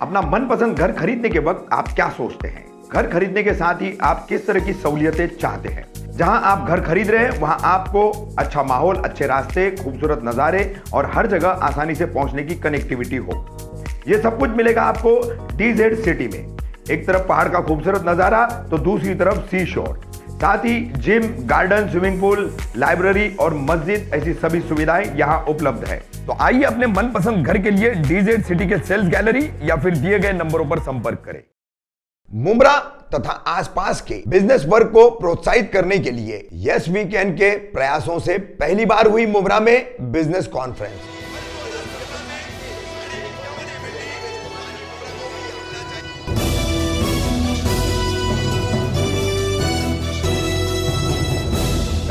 अपना मनपसंद घर खरीदने के वक्त आप क्या सोचते हैं? घर खरीदने के साथ ही आप किस तरह की सहूलियतें चाहते हैं? जहां आप घर खरीद रहे हैं वहां आपको अच्छा माहौल, अच्छे रास्ते, खूबसूरत नजारे और हर जगह आसानी से पहुंचने की कनेक्टिविटी हो। यह सब कुछ मिलेगा आपको DZ सिटी में। एक तरफ पहाड़ का खूबसूरत नजारा तो दूसरी तरफ सी शोर, साथ ही gym, garden, swimming pool, library और मस्जिद, ऐसी सभी सुविधाएं यहां उपलब्ध है। तो आइए अपने मनपसंद घर के लिए DZ सिटी के सेल्स गैलरी या फिर दिए गए नंबरों पर संपर्क करें। मुंब्रा तथा आसपास के बिजनेस वर्ग को प्रोत्साहित करने के लिए यस वीकेंड के प्रयासों से पहली बार हुई मुंब्रा में बिजनेस कॉन्फ्रेंस।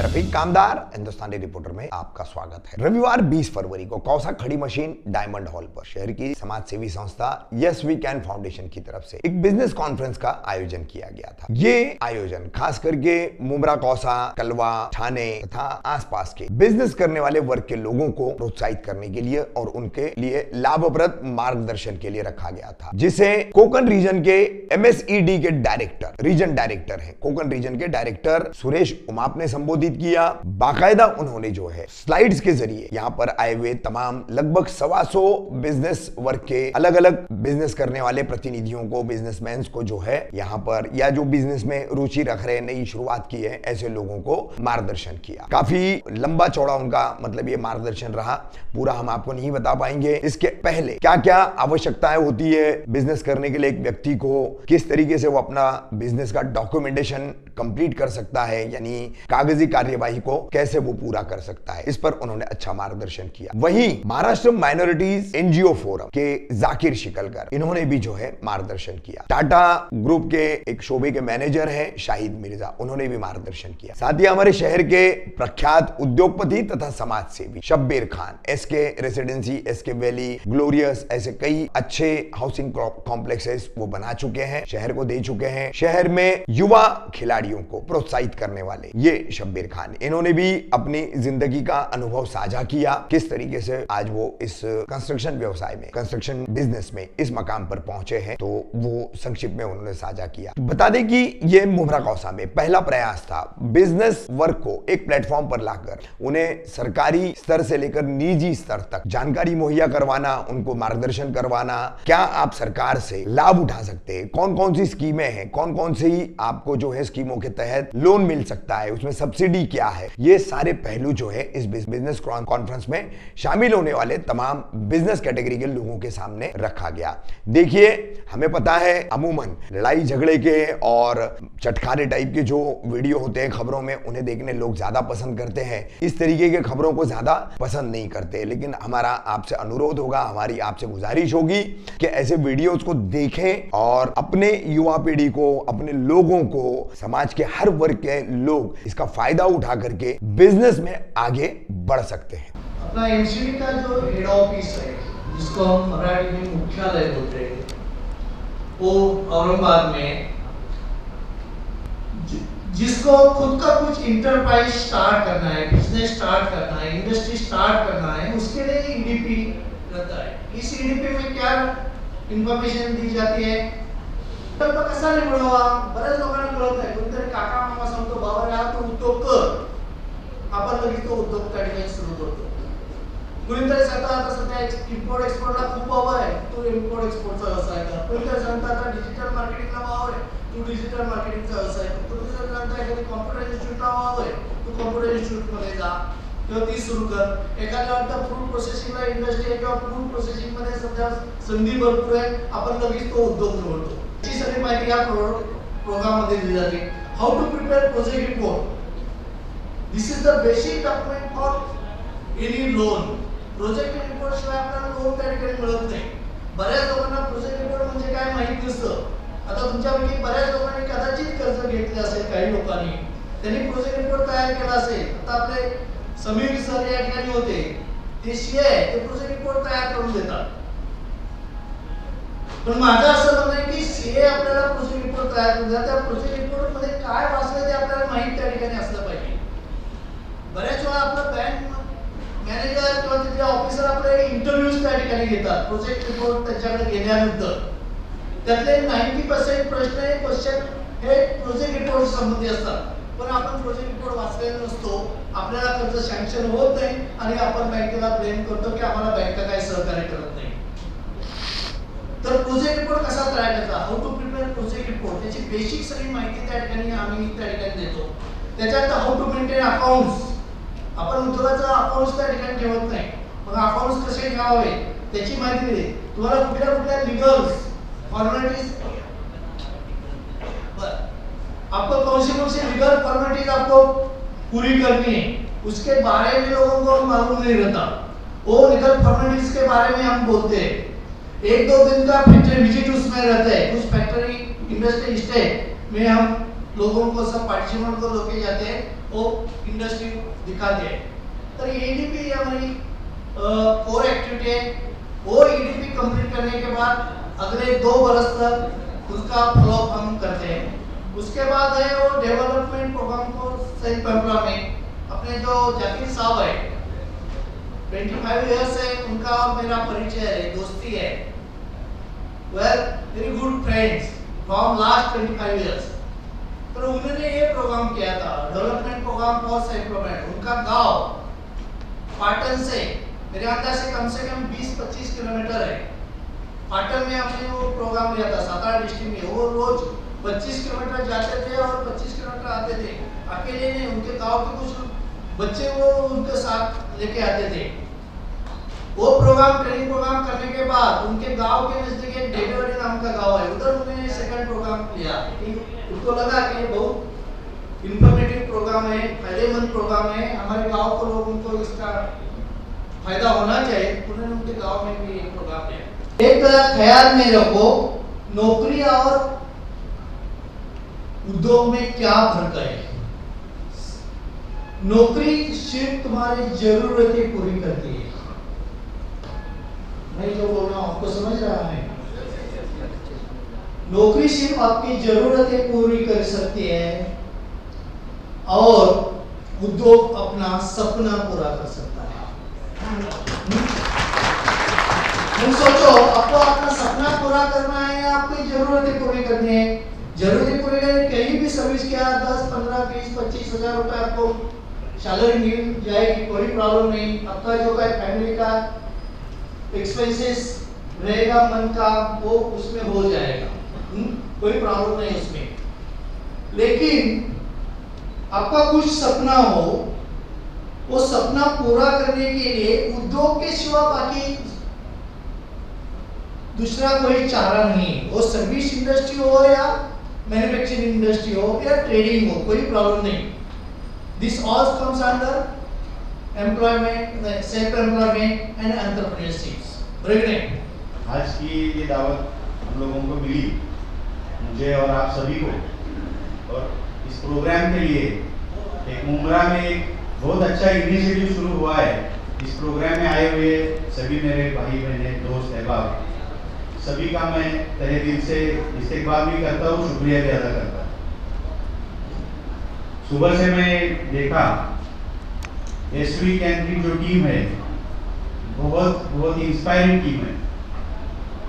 रफीक कामदार हिंदुस्तानी रिपोर्टर में आपका स्वागत है। रविवार 20 फरवरी को कौसा खड़ी मशीन डायमंड हॉल पर शहर की समाज सेवी संस्था यस वी कैन फाउंडेशन की तरफ से एक बिजनेस कॉन्फ्रेंस का आयोजन किया गया था। ये आयोजन खास करके मुंब्रा, कौसा, कलवा, ठाणे तथा आसपास के बिजनेस करने वाले वर्ग के लोगों को प्रोत्साहित करने के लिए और उनके लिए लाभप्रद मार्गदर्शन के लिए रखा गया था, जिसे कोकन रीजन के MSED के रीजन डायरेक्टर है, कोकन रीजन के डायरेक्टर सुरेश उमाप ने संबोधित किया। बाकायदा उन्होंने जो है स्लाइड्स के जरिए यहाँ पर आए हुए तमाम लगभग 125 बिजनेस वर्ग के अलग अलग बिजनेस करने वाले प्रतिनिधियों को, बिजनेसमैन को जो है यहाँ पर, या जो बिजनेस में रुचि रख रहे, नई शुरुआत की है, ऐसे लोगों को मार्गदर्शन किया। काफी लंबा चौड़ा उनका मतलब ये मार्गदर्शन रहा। पूरा हम आपको नहीं बता पाएंगे। इसके पहले क्या क्या आवश्यकताएं होती है बिजनेस करने के लिए, एक व्यक्ति को किस तरीके से वो अपना बिजनेस का डॉक्यूमेंटेशन कंप्लीट कर सकता है, यानी कागजी कार्यवाही को कैसे वो पूरा कर सकता है, इस पर उन्होंने अच्छा मार्गदर्शन किया। वहीं महाराष्ट्र माइनॉरिटीज NGO फोरम के जाकिर शिकलकर, इन्होंने भी जो है मार्गदर्शन किया। टाटा ग्रुप के एक शोबे के मैनेजर हैं शाहिद मिर्जा, उन्होंने भी मार्गदर्शन किया। साथ ही हमारे शहर के प्रख्यात उद्योगपति तथा समाज सेवी Shabbir Khan, SK residency, SK valley, glorious, ऐसे कई अच्छे हाउसिंग कॉम्प्लेक्सेस वो बना चुके हैं, शहर को दे चुके हैं। शहर में युवा खिलाड़ियों को प्रोत्साहित करने वाले ये शब्बीर खान, इन्होंने भी अपनी जिंदगी का अनुभव साझा किया, किस तरीके से आज वो इस कंस्ट्रक्शन व्यवसाय में, कंस्ट्रक्शन बिजनेस में इस मकाम पर पहुंचे हैं, तो वो संक्षिप्त में उन्होंने साझा किया। बता दें कि ये मुंब्रा कौसा में पहला प्रयास था बिजनेस वर्ग को एक प्लेटफॉर्म पर लाकर उन्हें सरकारी स्तर से लेकर निजी स्तर तक जानकारी मुहैया करवाना, उनको मार्गदर्शन करवाना, क्या आप सरकार से लाभ उठा सकते हैं, कौन कौन सी स्कीमें हैं, कौन कौन सी आपको जो है स्कीमों के तहत लोन मिल सकता है, उसमें सब्सिडी क्या है, ये सारे पहलू जो है इस बिजनेस कॉन्फ्रेंस में शामिल होने वाले तमाम बिजनेस कैटेगरी के लोगों के सामने रखा गया। देखिए, हमें पता है अमूमन लड़ाई झगड़े के और चटखारे टाइप के जो वीडियो होते हैं खबरों में, उन्हें देखने लोग ज्यादा पसंद करते हैं, इस तरीके के खबरों को ज्यादा पसंद नहीं करते। लेकिन हमारा आपसे अनुरोध होगा, हमारी आपसे गुजारिश होगी कि ऐसे वीडियोस को देखें और अपने युवा पीढ़ी को, अपने लोगों को, समाज के हर वर्ग के लोग इसका फायदा उठा करके बिजनेस में आगे बढ़ सकते हैं। अपना MCD का जो हेड ऑफिस है, जिसको हम मराठी में मुख्यालय बोलते हैं, वो औरंगाबाद में, जिसको खुद का कुछ इंटरप्राइज स्टार्ट करना है, बिजनेस स्टार्ट करना है, इंडस्ट्री स्टार्ट करना है, उसके लिए EDP रहता है। इस EDP में क्या इन्फॉर्मेशन दी जाती है, तर कसा निवडावा, बऱ्याच लोकांना कळत नाही। कोणतरी काका मामा सांगतो, बाबा यार तू उद्योग कर, आपण लगेच तो उद्योग त्या ठिकाणी सुरू करतो। कोणीतरी सांगतात आता सध्या इम्पोर्ट एक्सपोर्टला खूप वाव आहे, तू इम्पोर्ट एक्सपोर्टचा व्यवसाय कर। कोणीतरी सांगतात आता डिजिटल मार्केटिंगला वाव आहे, तू डिजिटल मार्केटिंगचा व्यवसाय कर। कोणीतरी सांगतात एखादी कॉम्प्युटर इन्स्टिट्यूटला वाव आहे, तू कॉम्प्युटर इन्स्टिट्यूटमध्ये जा किंवा ती सुरू कर। एखाद्या वाटतं फूड प्रोसेसिंगला इंडस्ट्री आहे किंवा फूड प्रोसेसिंगमध्ये सध्या संधी भरपूर आहे, आपण लगेच तो उद्योग निवडतो। ही सगळी माहिती या प्रोग्राममध्ये दिली जाते। How to prepare project report, this is the basic document for any loan. Project report शिवाय आपल्याला लोन त्या ठिकाणी मिळत नाही। बऱ्याच लोकांना प्रोजेक्ट रिपोर्ट म्हणजे काय माहिती नसतं। आता तुमच्यापैकी बऱ्याच लोकांनी कदाचित कर्ज घेतले असेल, काही लोकांनी त्यांनी प्रोजेक्ट रिपोर्ट तयार केला असेल। आता आपले समीर सर या ठिकाणी होते, ते CA ते प्रोजेक्ट रिपोर्ट तयार करून देतात। पण माझं असं म्हणणं आहे की CA आपल्याला प्रोजेक्ट रिपोर्ट तयार करून द्या, त्या प्रोजेक्ट रिपोर्ट मध्ये काय वाचलं ते आपल्याला माहिती त्या ठिकाणी असलं पाहिजे। बऱ्याच वेळा आपलं बँक मॅनेजर किंवा तिथले ऑफिसर आपले इंटरव्ह्यूज त्या ठिकाणी घेतात प्रोजेक्ट रिपोर्ट त्यांच्याकडे गेल्यानंतर, त्यातले 90% प्रश्न हे क्वेश्चन हे प्रोजेक्ट रिपोर्ट संबंधी असतात, पण आपण प्रोजेक्ट रिपोर्ट वाचलेला नसतो, आपल्याला कर्ज सँक्शन होत नाही आणि आपण बँकेला ब्लेम करतो की आम्हाला बँका काही सहकार्य करत नाही. तर प्रोजेक्ट रिपोर्ट कसा तयार करायचा, how to prepare project report, त्याची बेसिक सगळी माहिती त्या ठिकाणी आम्ही त्या ठिकाणी देतो. त्याच्यात हाऊ टू मेंटेन अकाउंट्स, आपण उद्योगाचा अकाउंट्स त्या ठिकाणी ठेवत नाही, मग अकाउंट्स कसे ठेवावे त्याची माहिती देते. तुम्हाला कुठल्या लीगल्स फॉर्मॅलिटीज, आपको कौन सी लीगल फॉर्मेलिटीज आपको पूरी करनी है, उसके बारे में लोगों को मालूम नहीं रहता. वो लीगल फॉर्मेलिटीज के बारे में हम बोलते हैं. 1-2 दिन का फैक्ट्री विजिट उसमें रहता है. कुछ फैक्ट्री इंडस्ट्री स्टे में हम लोगों को, सब पार्टिसिपेंट को लेके जाते हैं, वो इंडस्ट्री दिखाते हैं. तो ईडीपी हमारी कोर एक्टिविटी है. वो ईडीपी कंप्लीट करने के बाद अगले 2 बरस तक उसका फॉलोअप हम करते हैं. उसके बाद है वो डेवलपमेंट प्रोग्राम को सेल्फ एम्प्लॉयमेंट. अपने जो जाकिर साहब है 25 इयर्स है उनका और मेरा परिचय है, दोस्ती है. Well very good friends from last 25 years. तो उन्होंने ये प्रोग्राम किया था, development programme for self employment. उनका गांव पाटन से मेरे अंदाज से कम 20-25 किलोमीटर है. पाटन में हमने वो प्रोग्राम लिया था, सातारा डिस्ट्रिक्ट में. वो रोज 25 किलोमीटर जाते थे और 25 किलोमीटर आते थे. अकेले नहीं, उनके गांव के कुछ बच्चे वो उनके साथ लेके आते थे. वो प्रोग्राम, ट्रेनिंग प्रोग्राम करने के बाद उनके गांव के नजदीक एक डेडेवाड़ी नाम का गांव है, उधर उन्होंने सेकंड प्रोग्राम किया. उनको लगा कि बहुत इंफॉर्मेटिव प्रोग्राम है, फायदेमंद प्रोग्राम है, हमारे गांव को लोगों को इसका फायदा होना चाहिए. उन्होंने उनके गांव में भी एक प्रोग्राम लिया. एक ख्याल में रखो, नौकरी और उद्योग में क्या फर्क है. नौकरी सिर्फ तुम्हारी जरूरतें पूरी करती है. मैं जो बोल रहा हूं आपको समझ रहा है. नौकरी सिर्फ आपकी जरूरतें पूरी कर सकती है और उद्योग अपना सपना पूरा कर सकता है. तुम सोचो, आपको अपना सपना पूरा करना है या आपकी जरूरतें पूरी करनी है. जरूरतें पूरी करने कहीं भी सर्विस किया 10, 15, 20, 25 हजार रुपए आपको सैलरी मिल जाएगी, कोई प्रॉब्लम नहीं. आपका जो है फैमिली का एक्सपेंसेस रहेगा, मन का वो उसमें हो जाएगा, कोई प्रॉब्लम नहीं उसमें. लेकिन आपका कुछ सपना हो, वो सपना पूरा करने के लिए उद्योग के सिवा बाकी दूसरा कोई चारा नहीं. वो सर्विस इंडस्ट्री हो या मैन्युफैक्चरिंग इंडस्ट्री हो या ट्रेडिंग हो, कोई प्रॉब्लम नहीं. This all comes under employment, self employment and entrepreneurship. बराबर. आज की ये दावत हम लोगों को मिली, मुझे और आप सभी को, और इस प्रोग्राम के लिए एक मुंब्रा में एक बहुत अच्छा इनिशिएटिव शुरू हुआ है. इस प्रोग्राम में आए हुए सभी मेरे भाई बहने, दोस्त, अहबाब, सभी का मैं तहे दिल से इस्तेकबाल भी करता हूँ, शुक्रिया भी अदा करता हूँ. सुबह से मैं देखा एसवी कैन की जो टीम है बहुत इंस्पायरिंग टीम है.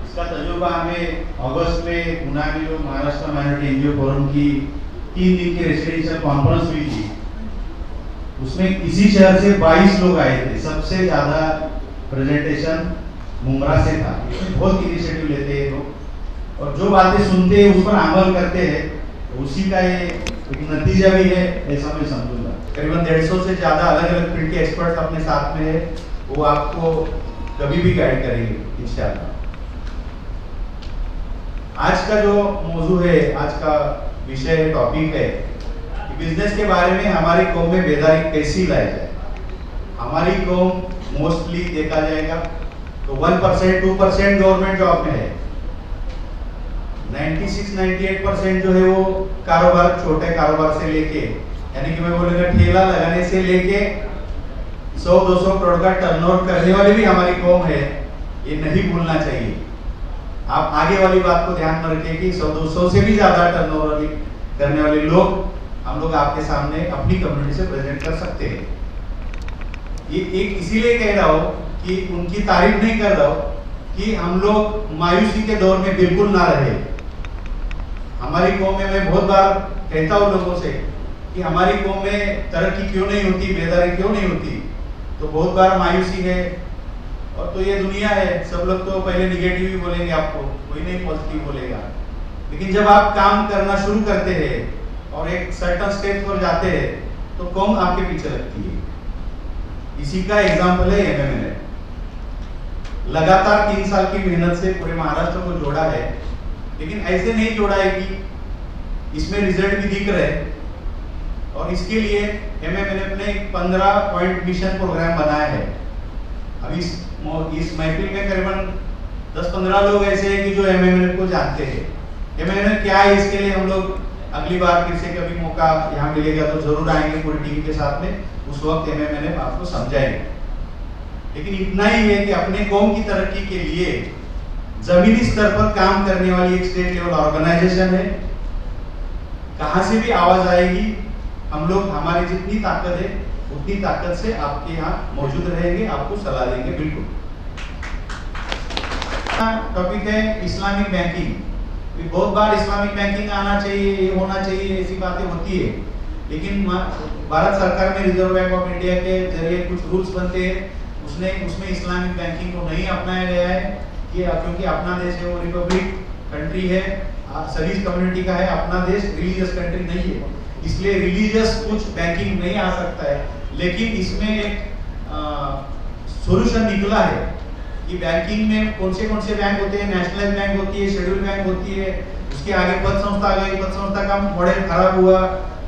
इसका तजुर्बा हमें अगस्त में पुणे में जो महाराष्ट्र माइनॉरिटी एनजीओ फोरम की 3 दिन की रेसिडेंशियल कॉन्फ्रेंस हुई थी, उसमें इसी शहर से 22 लोग आए थे. सबसे ज्यादा प्रेजेंटेशन मुंब्रा से था. बहुत इनिशिएटिव लेते हैं लोग और जो बातें सुनते हैं उस पर अमल करते हैं, उसी का ये एक नतीजा भी है, ऐसा मैं समझूंगा. करीबन 150 से ज्यादा अलग अलग फील्ड के एक्सपर्ट्स अपने साथ में है, वो आपको कभी भी गाइड करेंगे इंशाल्लाह. आज का जो मौजू है, आज का विषय है, टॉपिक है कि बिजनेस के बारे में हमारी कौम में बेदारी कैसी लाई जाए. हमारी कौम मोस्टली देखा जाएगा तो 1%, 2% गवर्नमेंट जॉब में है. 96-98% जो है वो कारोबार, छोटे कारोबार से लेके, यानी कि मैं बोलूँगा ठेला लगाने से लेके 100-200 करोड़ का टर्नओवर करने वाली भी हमारी कौम है. ये नहीं भूलना चाहिए. आप आगे वाली बात को ध्यान में रखें कि 100-200 से भी ज्यादा टर्नओवर करने वाले लोग हम लोग आपके सामने अपनी कम्युनिटी से प्रेजेंट कर सकते हैं. ये एक इसीलिए कह रहा हूँ कि उनकी तारीफ नहीं कर रहा हूँ, कि हम लोग मायूसी के दौर में बिल्कुल ना रहे। हमारी कौम में, मैं बहुत बार कहता हूँ लोगों से कि हमारी कौम में तरक्की क्यों नहीं होती, बेदारी क्यों नहीं होती, तो बहुत बार मायूसी है। और तो ये दुनिया है, सब लोग तो पहले निगेटिव ही बोलेंगे आपको, कोई नहीं पॉजिटिव बोलेगा। लेकिन जब आप काम करना शुरू करते हैं और एक सर्टन स्टेज पर जाते हैं तो कौम आपके पीछे लगती है। इसी का एग्जाम्पल है एमएमएनएफ। लगातार 3 साल की मेहनत से पूरे महाराष्ट्र को जोड़ा है, लेकिन ऐसे नहीं जोड़ा है कि इसमें रिजल्ट भी दिख रहे हैं। और इसके लिए एमएमएनएफ ने एक 15 पॉइंट मिशन प्रोग्राम बनाया है। अभी इस महफिल में करीबन 10-15 लोग ऐसे हैं कि जो एमएमएनएफ को जानते हैं। एमएमएनएफ क्या है, इसके लिए हम लोग अगली बार फिर से कभी मौका यहाँ मिलेगा तो जरूर आएंगे पूरी टीम के साथ में, उस वक्त एमएमएनएफ आपको समझाएंगे। लेकिन इतना ही है कि अपने कौम की तरक्की के लिए जमीनी स्तर पर काम करने वाली एक स्टेट लेवल ऑर्गेनाइजेशन है। कहां से भी आवाज आएगी, हम लोग, हमारी जितनी ताकत है उतनी ताकत से आपके यहाँ मौजूद रहेंगे, आपको सलाह देंगे। बिल्कुल। टॉपिक है इस्लामिक बैंकिंग। बहुत बार इस्लामिक बैंकिंग आना चाहिए, ये होना चाहिए, ऐसी बातें होती है। लेकिन भारत सरकार में रिजर्व बैंक ऑफ इंडिया के जरिए कुछ रूल्स बनते हैं, उसमें इस्लामिक बैंकिंग को नहीं अपनाया गया है कि क्योंकि अपना देश है, वो रिपब्लिक कंट्री है, सभी कम्युनिटी का है अपना देश, रिलीजियस कंट्री नहीं है, इसलिए रिलीजियस कुछ बैंकिंग नहीं आ सकता है। लेकिन इसमें एक सॉल्यूशन निकला है कि बैंकिंग में कौन से बैंक होते हैं, नेशनलाइज बैंक होती है, शेड्यूल बैंक होती है, उसके आगे पद संस्था आ गई, पद संस्था का मॉडल खराब हुआ,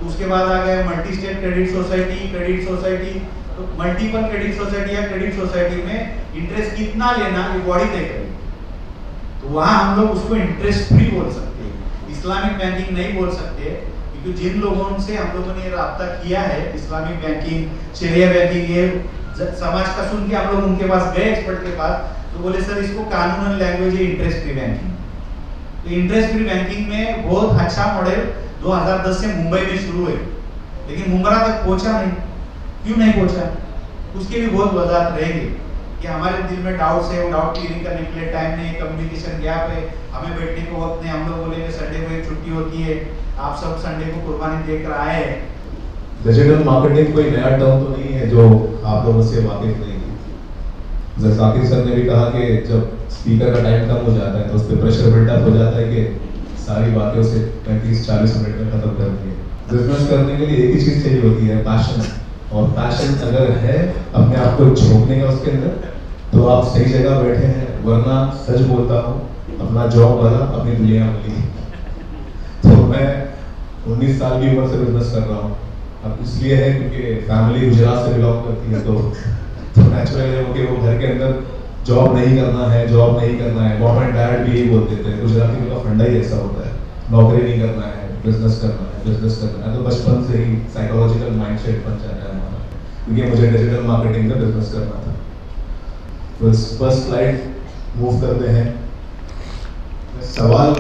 उसके बाद आ गए मल्टी स्टेट क्रेडिट सोसाइटी। तो मल्टीपल क्रेडिट सोसाइटी या क्रेडिट सोसाइटी में इंटरेस्ट कितना लेना ये बॉडी तय करेगी। तो वहां हम लोग उसको इंटरेस्ट फ्री बोल सकते हैं, इस्लामिक बैंकिंग नहीं बोल सकते। क्योंकि जिन लोगों से हम लोगों ने राब्ता किया है, इस्लामिक बैंकिंग, शरिया बैंकिंग, ये समाज का सुन के हम लोग उनके पास गए, एक्सपर्ट के पास, तो बोले सर इसको कानूनन लैंग्वेज है इंटरेस्ट फ्री बैंकिंग। तो इंटरेस्ट फ्री बैंकिंग में बहुत अच्छा मॉडल 2010 से मुंबई में शुरू है, लेकिन मुंबई तक पहुंचा नहीं। क्यों नहीं पहुंचा? उसके भी बहुत वजह रहेंगे कि हमारे दिल में डाउट्स है, वो डाउट क्लियर करने के लिए टाइम नहीं, कम्युनिकेशन गैप है, हमें बैठने को वक्त नहीं। हम लोग बोलेंगे संडे को एक छुट्टी होती है, आप सब संडे को कुर्बानी देकर आए हैं। डिजिटल मार्केटिंग कोई नया टर्म तो नहीं है जो आप लोगों से वाकिफ नहीं है। जैसे जाकिर सर ने भी कहा कि जब स्पीकर का टाइम कम हो जाता है तो उस पर प्रेशर बिल्डअप हो जाता है कि सारी बातें उसे 35-40 मिनट में खत्म करनी है। बिजनेस करने के लिए एक ही चीज चाहिए होती है, पैशन। और पैशन अगर है अपने आप को झोंकने का उसके अंदर, तो आप सही जगह बैठे हैं। वरना सच बोलता हूँ, अपना जॉब वाला अपनी दुनिया वाली। तो मैं 19 साल की उम्र से बिजनेस कर रहा हूँ। अब इसलिए है क्योंकि फैमिली गुजरात से बिलोंग करती है, तो नेचुरल है कि वो घर के अंदर जॉब नहीं करना है। मॉम एंड डैड भी यही बोलते थे, गुजराती का फंडा ही ऐसा होता है, नौकरी नहीं करना है, बिजनेस करना है। तो बचपन से ही साइकोलॉजिकल माइंडसेट बन जाता है हमारा, क्योंकि मुझे डिजिटल मार्केटिंग का बिजनेस करना था। तो फर्स्ट स्लाइड मूव करते हैं। सवाल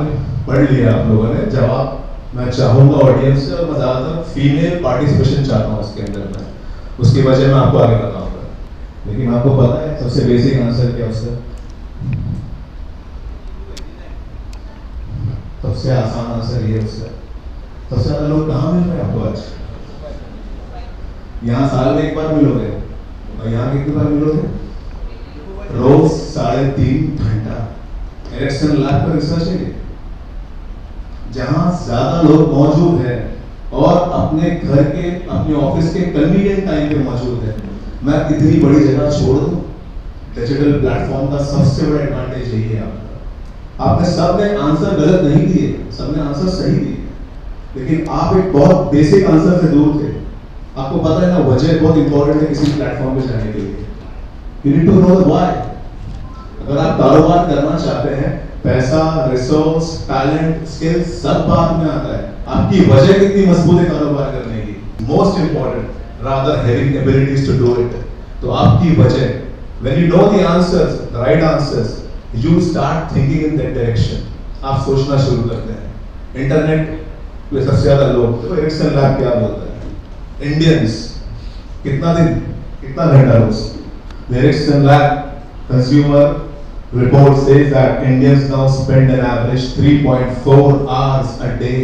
पढ़ लिया आप लोगों ने, जवाब मैं चाहूंगा ऑडियंस से, और मैं ज्यादातर फीमेल पार्टिसिपेशन चाहता हूँ इसके अंदर में। उसकी वजह मैं आपको आगे बताऊंगा, लेकिन आपको पता है सबसे बेसिक आंसर क्या उसका? सबसे आसान आंसर ये उसका। सबसे ज्यादा लोग कहाँ मिल रहे हैं आपको आज? यहाँ साल में एक बार मिलोगे, और यहाँ कितनी बार मिलोगे? रोज 3.5 घंटा। एरिक्सन लैब का रिसर्च है, जहां ज्यादा लोग मौजूद हैं और अपने घर के, अपने ऑफिस के कन्वीनियंट टाइम पे मौजूद है, मैं इतनी बड़ी जगह छोड़ दूं? डिजिटल प्लेटफॉर्म का सबसे बड़ा एडवांटेज यही है आपका। आपने सबने आंसर गलत नहीं दिए, सबने आंसर सही दिए, लेकिन आप एक बहुत बेसिक आंसर से दूर थे। आपको पता है ना, वजह बहुत इंपॉर्टेंट है किसी प्लेटफॉर्म पे जाने के लिए। You need to know why. अगर आप कारोबार करना चाहते हैं, पैसा, रिसोर्स, टैलेंट, स्किल सब बाद में आता है, आपकी वजह कितनी मजबूत है कारोबार करने की, most important, rather having abilities to do it। तो आपकी वजह, when you know the answers, the right answers, you start thinking in that direction। आप सोचना शुरू करते हैं। इंटरनेट पे सबसे ज्यादा लोग, तो एरिक्सन लैब क्या बोलता है, इंडियंस कितना दिन, कितना घंटा रोज? Ericsson lab consumer Report says that Indians now spend an average 3.4 hours a day.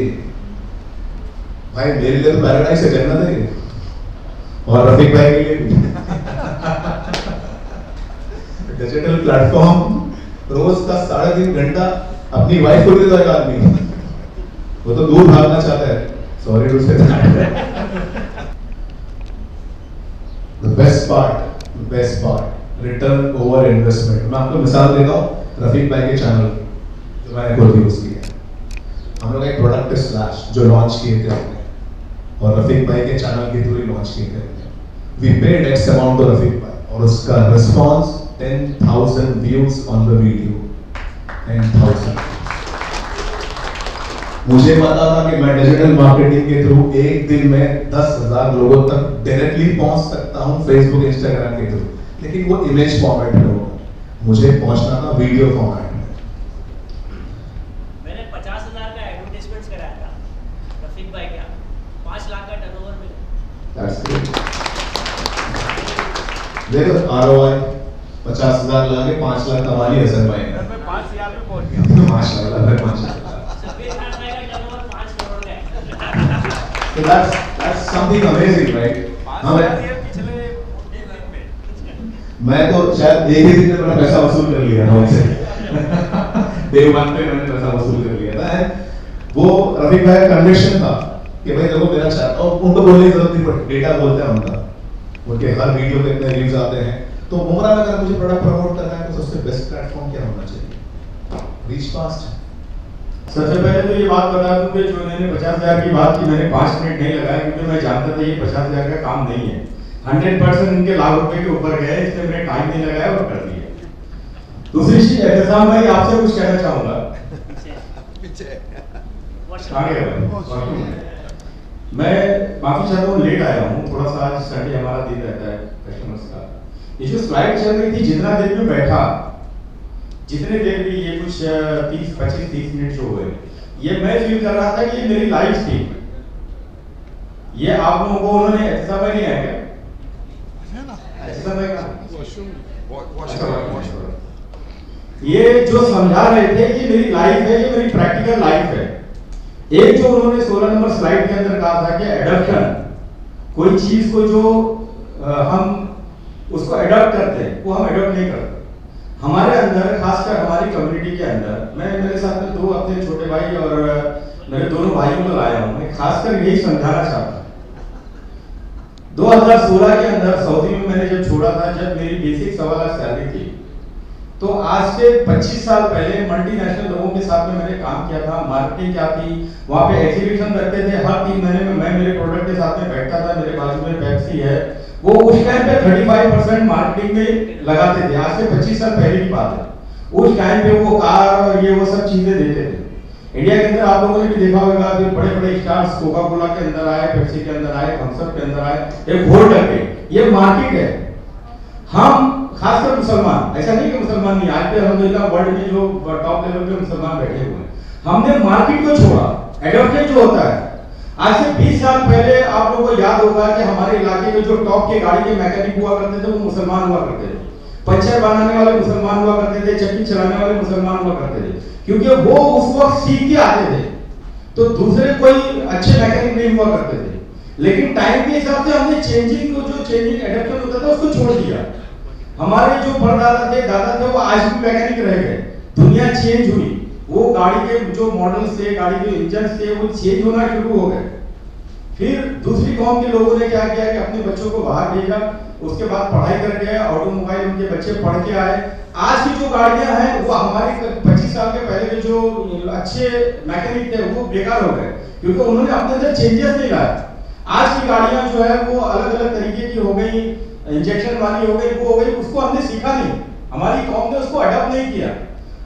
भाई मेरे लिए तो पैराडाइज है, जन्नत है ये। और रफीक भाई के लिए डिजिटल प्लेटफॉर्म रोज का 3.5 घंटा अपनी वाइफ को देता है आदमी, वो तो दूर भागना चाहता है। सॉरी टू से the best part return over investment. मैं आपको मिसाल देता हूँ रफीक भाई के चैनल जो मैंने खुद यूज किया है। हम लोग एक प्रोडक्ट स्लैश जो लॉन्च किए थे हमने, और रफीक भाई के चैनल के थ्रू ही लॉन्च किए थे। We paid X amount to Rafiq भाई और उसका response 10,000 views on the video. 10,000। मुझे पता था कि मैं डिजिटल मार्केटिंग के थ्रू एक दिन में 10,000 लोगों तक डायरेक्टली पहुंच सकता हूं फेसबुक इंस्टाग्राम के थ्रू, लेकिन वो इमेज फॉर्मेट में होगा, मुझे पहुंचना था वीडियो फॉर्मेट में। मैंने 50,000 का एडवर्टाइजमेंट कराया था रफीक भाई का, 5 लाख का टर्नओवर मिला। That's great। देखो ROI 50,000 लगा के 5 लाख कमा लिया सर भाई ने। मैं 5 साल में पहुंच गया। माशाल्लाह भाई माशाल्लाह। सफेद खान भाई का टर्नओवर 5 करोड़ का है। So that's something amazing, right? पिछले 3 दिन में मैं तो शायद एक ही दिन में अपना पैसा वसूल कर लिया था उनसे। डे 1 पे मैंने पैसा वसूल कर लिया था। And वो रफीक भाई का कन्विक्शन था कि भाई देखो मेरा चार्ट, और उनको बोलने की जरूरत नहीं पड़ी, डेटा बोलते हैं उनका, उनके हर वीडियो पे इतने व्यूज आते हैं। तो मुमरा में अगर मुझे प्रोडक्ट प्रमोट करना है तो सबसे बेस्ट प्लेटफॉर्म क्या होना चाहिए? Reach fast. सबसे पहले तो ये बात बता दूं कि जो इन्होंने 50,000 की बात की, मैंने 5 मिनट नहीं लगाया क्योंकि मैं जानता था ये 50,000 का काम नहीं है। 100% इनके लाख रुपए के ऊपर गए, इसलिए मैंने टाइम नहीं लगाया और कर दिया। दूसरी चीज एहतसाम भाई आपसे कुछ कहना चाहूंगा। आगे भाई मैं माफी चाहता हूँ, लेट आया हूँ थोड़ा सा, आज संडे हमारा दिन रहता है कस्टमर्स का। ये जो स्लाइड चल रही थी, जितना देर में बैठा, जितने देर भी ये कुछ 30, 25, 30 मिनट जो हुए, ये मैं फील कर रहा था कि ये मेरी लाइफ थी। ये आप लोगों को उन्होंने ऐसा समय नहीं है क्या? ऐसा समय का ये जो समझा रहे थे, ये मेरी लाइफ है, ये मेरी प्रैक्टिकल लाइफ है। एक जो उन्होंने 16 नंबर स्लाइड के अंदर कहा था कि एडॉप्शन, कोई चीज को जो हम उसको एडॉप्ट करते हैं वो हम एडॉप्ट नहीं करते। हमारे अंदर, खासकर हमारी कम्युनिटी के अंदर, मैं मेरे साथ में 2 अपने छोटे भाई और मेरे दोनों भाइयों को लाया हूँ, मैं खासकर यही समझाना चाहता हूँ। 2016 के अंदर सऊदी में मैंने जब छोड़ा था, जब मेरी बेसिक 1.25 लाख सैलरी थी, तो आज से 25 साल पहले मल्टीनेशनल लोगों के साथ में मैंने काम किया था। मार्केटिंग क्या थी, वहाँ पे एग्जीबिशन करते थे, हर 3 महीने में मैं मेरे प्रोडक्ट के साथ में बैठता था। मेरे बाजू में पेप्सी है, वो उस टाइम पे 35% मार्केटिंग में लगाते थे। आज से 25 साल पहले की बात है। उस टाइम पे वो कार और ये वो सब चीजें देते थे। इंडिया के अंदर आप लोगों ने भी देखा होगा, फिर बड़े बड़े स्टार्स कोका कोला के अंदर आए, पेप्सी के अंदर आए, थम्स अप के अंदर आए, एक वोट करके। ये मार्केट है। हम खासकर मुसलमान, ऐसा नहीं कि मुसलमान नहीं, आज पे अल्हम्दुलिल्लाह वर्ल्ड में जो टॉप लेवल पे मुसलमान बैठे हुए हैं, हमने मार्केट को छोड़ा। एडॉप्शन जो होता है, आज से 20 साल पहले आप लोगों को याद होगा कि हमारे इलाके में जो टॉप के गाड़ी के मैकेनिक हुआ करते थे वो मुसलमान हुआ करते थे। पंचर बनाने वाले मुसलमान हुआ करते थे, चक्की चलाने वाले मुसलमान हुआ करते थे, क्योंकि वो उस वक्त सीख के आते थे, तो दूसरे कोई अच्छे मैकेनिक नहीं हुआ करते थे। लेकिन टाइम के हिसाब से हमने चेंजिंग को, जो चेंजिंग एडॉप्शन होता था उसको छोड़ दिया। हमारे जो परदादा थे, दादा थे, वो आज भी मैकेनिक रह गए। दुनिया चेंज हुई, वो गाड़ी के जो मॉडल्स थे, गाड़ी के इंजन थे, वो चेंज होना शुरू हो गए। फिर दूसरी कौम के लोगों ने क्या किया कि अपने बच्चों को बाहर भेजा, उसके बाद पढ़ाई करके ऑटोमोबाइल उनके बच्चे पढ़ के आए। आज की जो गाड़ियां हैं वो हमारे 25 साल के पहले के जो अच्छे मैकेनिक थे वो बेकार हो गए, क्योंकि उन्होंने अपने अंदर चेंजेस नहीं लाए। आज की गाड़ियां जो है वो अलग अलग तरीके की हो गई, इंजेक्शन वाली हो गई, वो हो गई, उसको हमने सीखा नहीं, हमारी कौम ने उसको अडॉप्ट नहीं किया,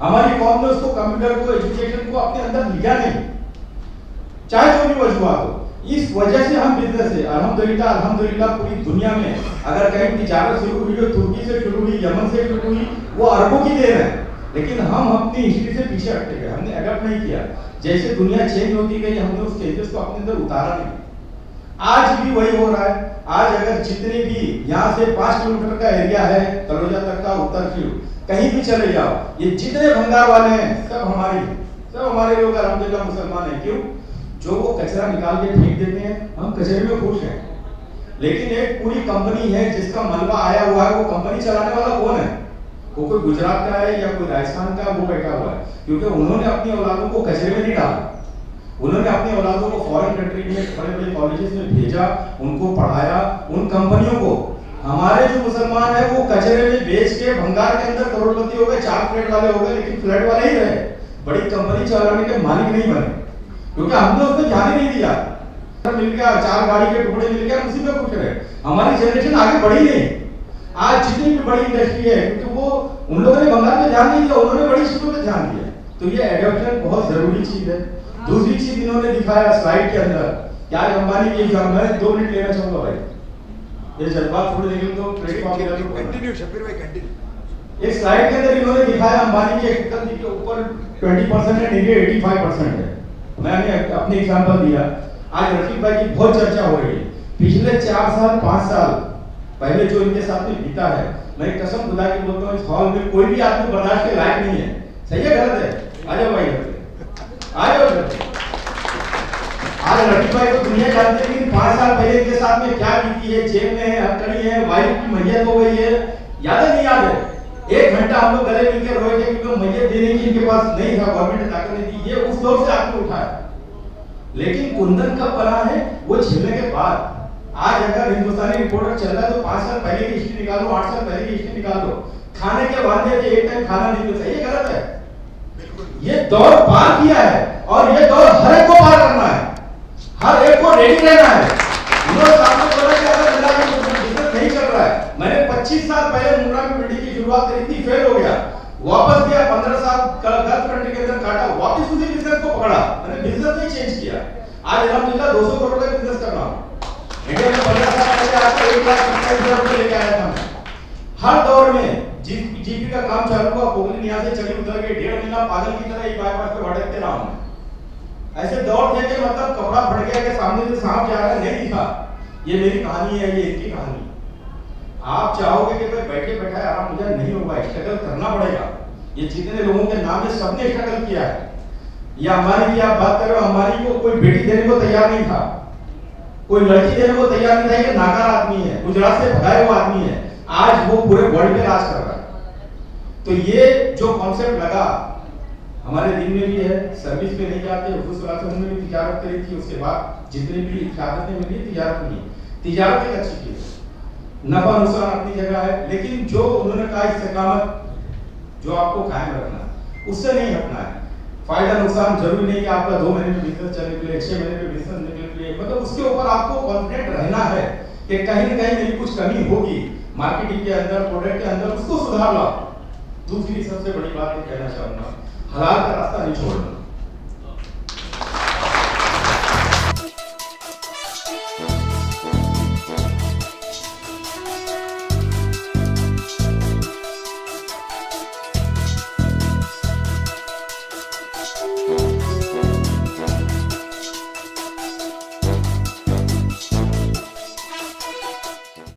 हमारी कौम ने उसको कंप्यूटर को, एजुकेशन को अपने अंदर लिया नहीं, चाहे जो भी वजूहत हो। इस वजह से हम बिजनेस है अल्हम्दुलिल्लाह, अल्हम्दुलिल्लाह पूरी दुनिया में अगर कहीं तिजारत शुरू हुई हो, तुर्की से शुरू हुई, यमन से शुरू हुई, वो अरबों की देन है, लेकिन हम अपनी हिस्ट्री से पीछे हटते गए, हमने अडॉप्ट नहीं किया। जैसे दुनिया चेंज होती गई, हमने उस चेंजेस को अपने अंदर उतारा नहीं। आज भी वही हो रहा है। आज अगर जितने भी यहाँ से 5 किलोमीटर का एरिया है तलोजा तक का उत्तर की, कहीं भी चले जाओ, ये जितने भंगार वाले हैं सब हमारे लोग अल्हम्दुलिल्लाह मुसलमान हैं। क्यों? जो वो कचरा निकाल के फेंक देते हैं, हम कचरे में खुश हैं। लेकिन एक पूरी कंपनी है जिसका मलबा आया हुआ है, वो कंपनी चलाने वाला कौन है? वो कोई गुजरात का है या कोई राजस्थान का, वो बैठा हुआ है। क्योंकि उन्होंने अपनी औलादों को कचरे में नहीं डाला, उन्होंने अपनी औलादों को फॉरेन कंट्री में बड़े बड़े कॉलेजेस में भेजा, उनको पढ़ाया। उन कंपनियों को हमारे जो मुसलमान है वो कचरे में बेच के भंगार के अंदर करोड़पति हो गए, 4 फ्लैट वाले हो गए, लेकिन फ्लैट वाले ही रहे, बड़ी कंपनी चलाने के मालिक नहीं बने, क्योंकि हमने उसमें ध्यान ही नहीं दिया। मिल गया 4 गाड़ी के टुकड़े मिल गया, उसी में खुश रहे। हमारी जनरेशन आगे बढ़ी नहीं। आज जितनी भी बड़ी इंडस्ट्री है, क्योंकि वो उन लोगों ने भंगार पे ध्यान नहीं दिया, उन्होंने बड़ी चीजों पे ध्यान दिया। तो ये एडॉप्शन बहुत जरूरी चीज है। दूसरी चीज इन्होंने दिखाया स्लाइड के अंदर, क्या अंबानी की एग्जाम है, 2 मिनट लेना चाहूंगा भाई, ये जज्बात थोड़े लेकिन तो प्लेटफॉर्म के अंदर कंटिन्यू शबीर भाई कंटिन्यू। एक स्लाइड के अंदर इन्होंने दिखाया अंबानी की एक्टिविटी के ऊपर 20% है, नीचे 85% है। मैंने अपने एग्जांपल दिया। आज रफीक भाई की बहुत चर्चा हो रही है। पिछले 4 साल 5 साल पहले जो इनके साथ में बीता है, मैं कसम खुदा की बोलता हूँ, इस हॉल में कोई भी आदमी बर्दाश्त के लायक नहीं है। सही है गलत है? आ जाओ भाई, आ जाओ। आज रफीक भाई को दुनिया जानती है कि 5 साल पहले इनके साथ में क्या बीती है, जेल में है, हथकड़ी है, वाइफ की मैयत हो गई है, याद है नहीं याद है? 1 घंटा हम लोग गले मिलकर रोए थे क्योंकि मैयत देने की इनके पास नहीं था, गवर्नमेंट ताकत नहीं थी। ये उस दौर से आपने उठाया, लेकिन कुंदन कब बना है वो झेलने के बाद। आज अगर हिंदुस्तानी रिपोर्टर चल रहा है तो 5 साल पहले की हिस्ट्री निकालो, 8 साल पहले की हिस्ट्री निकाल दो। खाने के वादे थे, एक टाइम खाना नहीं मिलता, ये गलत है। ये दौर पार किया है और ये दौर हर एक को पार करना है, हर एक को रेडी रहना है। उन्होंने सामने बोला कि अगर जिला में बिजनेस नहीं चल रहा है, मैंने 25 साल पहले मुंद्रा में बिल्डिंग की शुरुआत करी थी, फेल हो गया, वापस गया, 15 साल गल्फ कंट्री के अंदर काटा, वापस उसी बिजनेस को पकड़ा, मैंने बिजनेस नहीं चेंज किया। आज अल्हम्दुलिल्लाह 200 करोड़ का बिजनेस कर रहा हूं। इंडिया में 15 साल पहले आपको 1,27,000 रुपए लेके आया था। हर दौर में जीपी का काम चालू हुआ, पोगली यहां से चली उतर के 1.5 महीना पागल की तरह ही बाईपास पे भटकते रहा हूं। ऐसे दौड़ थे कि मतलब कपड़ा फट गया कि सामने से सांप जा रहा है, नहीं दिखा। ये मेरी कहानी है, ये इनकी कहानी। आप चाहोगे कि मैं बैठे बैठा आराम मुझे नहीं होगा, स्ट्रगल करना पड़ेगा। ये जितने लोगों के नाम है सबने स्ट्रगल किया है। ये अंबानी की आप बात कर रहे हो, अंबानी को कोई बेटी देने को तैयार नहीं था, कोई लड़की देने को तैयार नहीं था, ये नाकार आदमी है, गुजरात से भगाया हुआ आदमी है, आज वो पूरे वर्ल्ड में राज कर रहा है। तो ये जो कॉन्सेप्ट लगा हमारे दिन में भी है, सर्विस पे नहीं जाते, हुजूर सल्लल्लाहु अलैहि वसल्लम ने भी तिजारत करी थी, उसके बाद जितनी भी इजाजतें मिली तिजारत में, तिजारत एक अच्छी चीज है, नफा नुकसान अपनी जगह है, लेकिन जो उन्होंने कहा इस्तेकामत जो आपको कायम रखना है, उससे नहीं हटना है। फायदा नुकसान जरूरी नहीं कि आपका 2 महीने में बिजनेस चलने के लिए, 6 महीने में बिजनेस निकलने के लिए, मतलब उसके ऊपर आपको कॉन्फिडेंट रहना है कि कहीं ना कहीं मेरी कुछ कमी होगी मार्केटिंग के अंदर, प्रोडक्ट के अंदर, उसको सुधार लो। दूसरी सबसे बड़ी बात ये कहना चाहूंगा, हलाल का रास्ता नहीं छोड़ना।